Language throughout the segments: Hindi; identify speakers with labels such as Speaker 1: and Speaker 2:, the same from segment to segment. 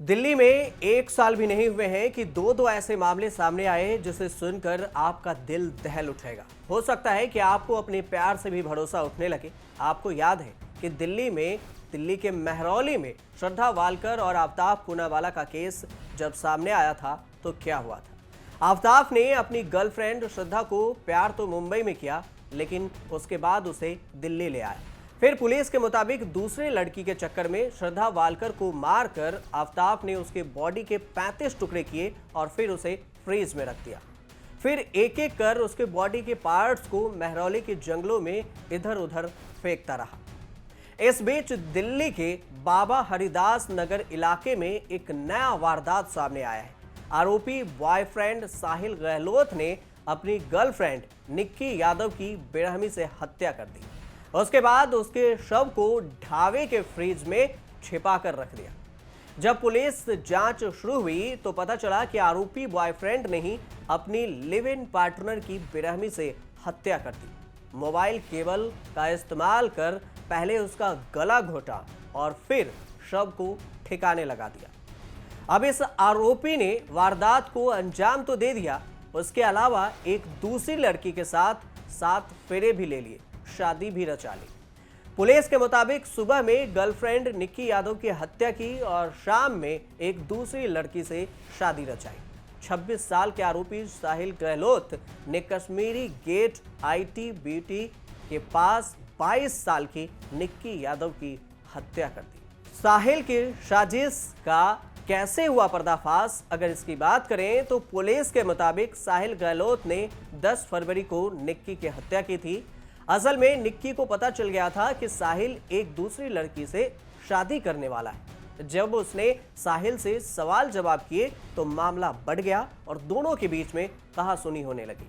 Speaker 1: दिल्ली में एक साल भी नहीं हुए हैं कि दो ऐसे मामले सामने आए जिसे सुनकर आपका दिल दहल उठेगा। हो सकता है कि आपको अपने प्यार से भी भरोसा उठने लगे। आपको याद है कि दिल्ली के महरौली में श्रद्धा वालकर और आफ्ताब पूनावाला का केस जब सामने आया था तो क्या हुआ था। आफ्ताब ने अपनी गर्लफ्रेंड श्रद्धा को प्यार तो मुंबई में किया, लेकिन उसके बाद उसे दिल्ली ले आया। फिर पुलिस के मुताबिक दूसरे लड़की के चक्कर में श्रद्धा वालकर को मारकर आफ्ताब ने उसके बॉडी के 35 टुकड़े किए और फिर उसे फ्रीज में रख दिया। फिर एक एक कर उसके बॉडी के पार्ट्स को महरौली के जंगलों में इधर उधर फेंकता रहा। इस बीच दिल्ली के बाबा हरिदास नगर इलाके में एक नया वारदात सामने आया है। आरोपी बॉयफ्रेंड साहिल गहलोत ने अपनी गर्लफ्रेंड निक्की यादव की बेरहमी से हत्या कर दी। उसके बाद उसके शव को ढाबे के फ्रिज में छिपा कर रख दिया। जब पुलिस जांच शुरू हुई तो पता चला कि आरोपी बॉयफ्रेंड ने ही अपनी लिव इन पार्टनर की बेरहमी से हत्या कर दी। मोबाइल केबल का इस्तेमाल कर पहले उसका गला घोटा और फिर शव को ठिकाने लगा दिया। अब इस आरोपी ने वारदात को अंजाम तो दे दिया, उसके अलावा एक दूसरी लड़की के साथ 7 फेरे भी ले लिए, शादी भी रचा ली। पुलिस के मुताबिक सुबह में गर्लफ्रेंड निक्की यादव की हत्या की और शाम में एक दूसरी लड़की से शादी रचाई। 26 साल के आरोपी साहिल गहलोत ने कश्मीरी गेट ITBT के पास 22 साल की निक्की यादव की हत्या कर दी। साहिल की साजिश का कैसे हुआ पर्दाफाश, अगर इसकी बात करें तो पुलिस के मुताबिक साहिल गहलोत ने 10 फरवरी को निक्की की हत्या की थी। असल में निक्की को पता चल गया था कि साहिल एक दूसरी लड़की से शादी करने वाला है। जब उसने साहिल से सवाल जवाब किए तो मामला बढ़ गया और दोनों के बीच में कहासुनी होने लगी।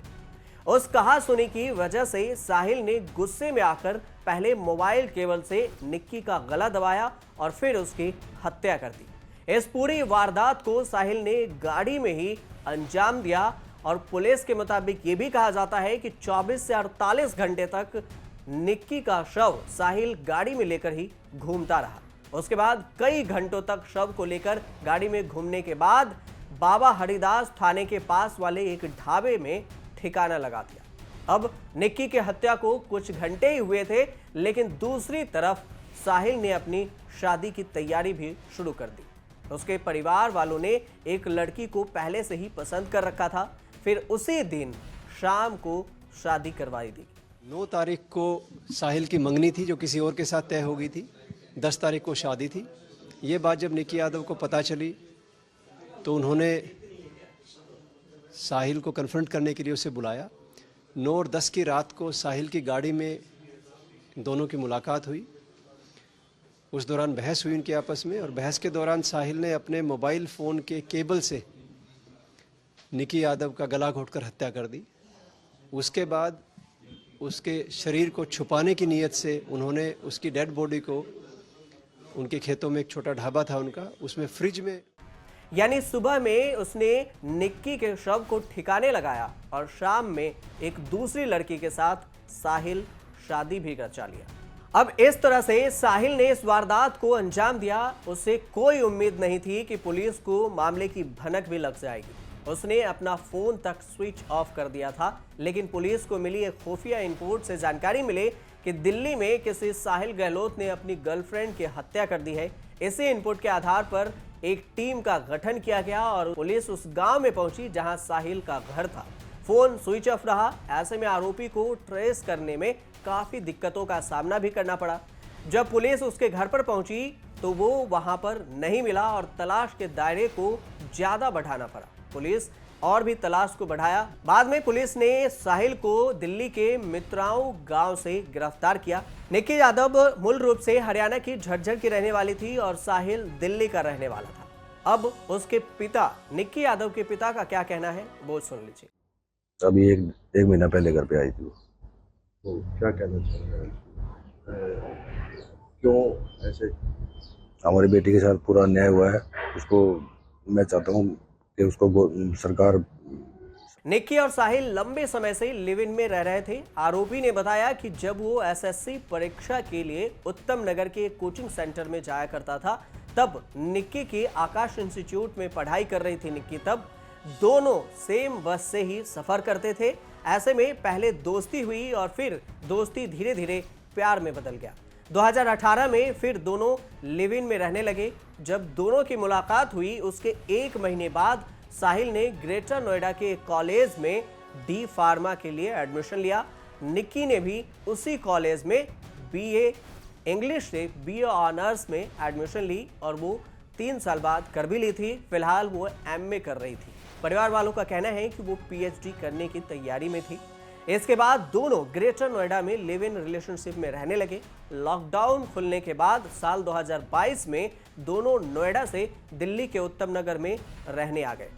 Speaker 1: उस कहासुनी की वजह से साहिल ने गुस्से में आकर पहले मोबाइल केबल से निक्की का गला दबाया और फिर उसकी हत्या कर दी। इस पूरी वारदात को साहिल ने गाड़ी में ही अंजाम दिया और पुलिस के मुताबिक ये भी कहा जाता है कि 24 से 48 घंटे तक निक्की का शव साहिल गाड़ी में लेकर ही घूमता रहा। उसके बाद कई घंटों तक शव को लेकर गाड़ी में घूमने के बाद बाबा हरिदास थाने के पास वाले एक ढाबे में ठिकाना लगा दिया। अब निक्की की हत्या को कुछ घंटे ही हुए थे, लेकिन दूसरी तरफ साहिल ने अपनी शादी की तैयारी भी शुरू कर दी। उसके परिवार वालों ने एक लड़की को पहले से ही पसंद कर रखा था, फिर उसी दिन शाम को शादी करवाई दी।
Speaker 2: 9 तारीख को साहिल की मंगनी थी जो किसी और के साथ तय हो गई थी। 10 तारीख को शादी थी। ये बात जब निक्की यादव को पता चली तो उन्होंने साहिल को कन्फ्रंट करने के लिए उसे बुलाया। 9 और 10 की रात को साहिल की गाड़ी में दोनों की मुलाकात हुई। उस दौरान बहस हुई उनके आपस में, और बहस के दौरान साहिल ने अपने मोबाइल फ़ोन के केबल से निक्की यादव का गला घोंटकर हत्या कर दी। उसके बाद उसके शरीर को छुपाने की नीयत से उन्होंने उसकी डेड बॉडी को उनके खेतों में एक छोटा ढाबा था उनका, उसमें फ्रिज में,
Speaker 1: यानी सुबह में उसने निक्की के शव को ठिकाने लगाया और शाम में एक दूसरी लड़की के साथ साहिल शादी भी रचा लिया। अब इस तरह से साहिल ने इस वारदात को अंजाम दिया। उसे कोई उम्मीद नहीं थी कि पुलिस को मामले की भनक भी लग जाएगी। उसने अपना फोन तक स्विच ऑफ कर दिया था, लेकिन पुलिस को मिली एक खुफिया इनपुट से जानकारी मिली कि दिल्ली में किसी साहिल गहलोत ने अपनी गर्लफ्रेंड की हत्या कर दी है। इसी इनपुट के आधार पर एक टीम का गठन किया गया और पुलिस उस गांव में पहुंची जहां साहिल का घर था। फोन स्विच ऑफ रहा। ऐसे में आरोपी को ट्रेस करने में काफी दिक्कतों का सामना भी करना पड़ा। जब पुलिस उसके घर पर पहुंची तो वो वहां पर नहीं मिला और तलाश के दायरे को ज्यादा बढ़ाना पड़ा। पुलिस और भी तलाश को बढ़ाया। बाद में पुलिस ने साहिल को दिल्ली के मित्राओं गांव से गिरफ्तार किया। निक्की यादव मूल रूप से हरियाणा की झज्जर की रहने वाली थी और साहिल दिल्ली का रहने वाला था। अब उसके पिता, निक्की यादव के पिता का क्या कहना है वो सुन लीजिए।
Speaker 3: अभी एक महीना पहले घर पे आई थी वो।
Speaker 4: तो क्या कहना चाह रहे हैं, क्यों ऐसे?
Speaker 3: हमारी बेटी के साथ पूरा अन्याय हुआ है। उसको मैं चाहता हूँ कि उसको सरकार।
Speaker 1: निक्की और साहिल लंबे समय से लिव इन में रह रहे थे। आरोपी ने बताया कि जब वो SSC परीक्षा के लिए उत्तम नगर के कोचिंग सेंटर में जाया करता था तब निक्की की आकाश इंस्टीट्यूट में पढ़ाई कर रही थी निक्की। तब दोनों सेम बस से ही सफर करते थे। ऐसे में पहले दोस्ती हुई और फिर दोस्ती धीरे धीरे प्यार में बदल गया। 2018 में फिर दोनों लिव इन में रहने लगे। जब दोनों की मुलाकात हुई उसके 1 महीने बाद साहिल ने ग्रेटर नोएडा के कॉलेज में डी फार्मा के लिए एडमिशन लिया। निक्की ने भी उसी कॉलेज में बीए इंग्लिश से बीए ऑनर्स में एडमिशन ली और वो 3 साल बाद कर भी ली थी। फिलहाल वो एमए कर रही थी। परिवार वालों का कहना है कि वो पीएचडी करने की तैयारी में थी। इसके बाद दोनों ग्रेटर नोएडा में लिव इन रिलेशनशिप में रहने लगे। लॉकडाउन खुलने के बाद साल 2022 में दोनों नोएडा से दिल्ली के उत्तम नगर में रहने आ गए।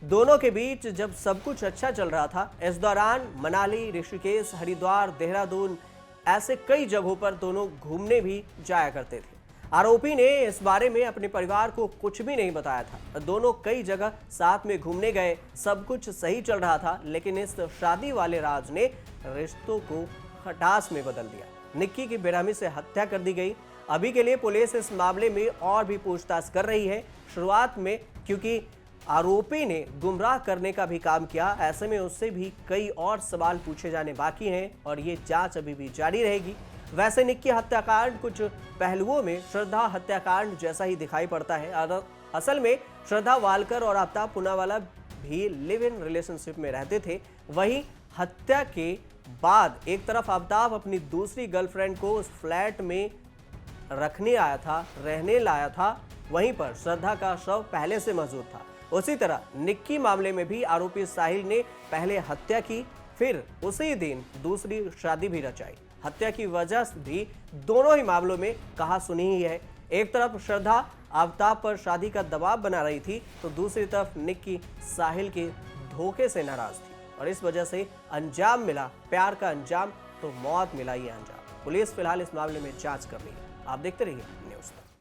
Speaker 1: दोनों के बीच जब सब कुछ अच्छा चल रहा था, इस दौरान मनाली, ऋषिकेश, हरिद्वार, देहरादून ऐसे कई जगहों पर दोनों घूमने भी जाया करते थे। आरोपी ने इस बारे में अपने परिवार को कुछ भी नहीं बताया था। दोनों कई जगह साथ में घूमने गए, सब कुछ सही चल रहा था, लेकिन इस शादी वाले राज ने रिश्तों को खटास में बदल दिया। निक्की की बेरहमी से हत्या कर दी गई। अभी के लिए पुलिस इस मामले में और भी पूछताछ कर रही है। शुरुआत में क्योंकि आरोपी ने गुमराह करने का भी काम किया, ऐसे में उससे भी कई और सवाल पूछे जाने बाकी हैं और ये जांच अभी भी जारी रहेगी। वैसे निक्की हत्याकांड कुछ पहलुओं में श्रद्धा हत्याकांड जैसा ही दिखाई पड़ता है। असल में श्रद्धा वालकर और आफ्ताब पूनावाला भी लिव इन रिलेशनशिप में रहते थे। वहीं हत्या के बाद एक तरफ आफ्ताब अपनी दूसरी गर्लफ्रेंड को उस फ्लैट में रखने आया था, रहने लाया था, वहीं पर श्रद्धा का शव पहले से मौजूद था। उसी तरह निक्की मामले में भी आरोपी साहिल ने पहले हत्या की, फिर उसी दिन दूसरी शादी भी रचाई। हत्या की वजह भी दोनों ही मामलों में कहा सुनी ही है। एक तरफ श्रद्धा आफ्ताब पर शादी का दबाव बना रही थी, तो दूसरी तरफ निक्की साहिल के धोखे से नाराज थी और इस वजह से अंजाम मिला प्यार का अंजाम, तो मौत मिला ये अंजाम। पुलिस फिलहाल इस मामले में जांच कर रही है। आप देखते रहिए न्यूज़ तक।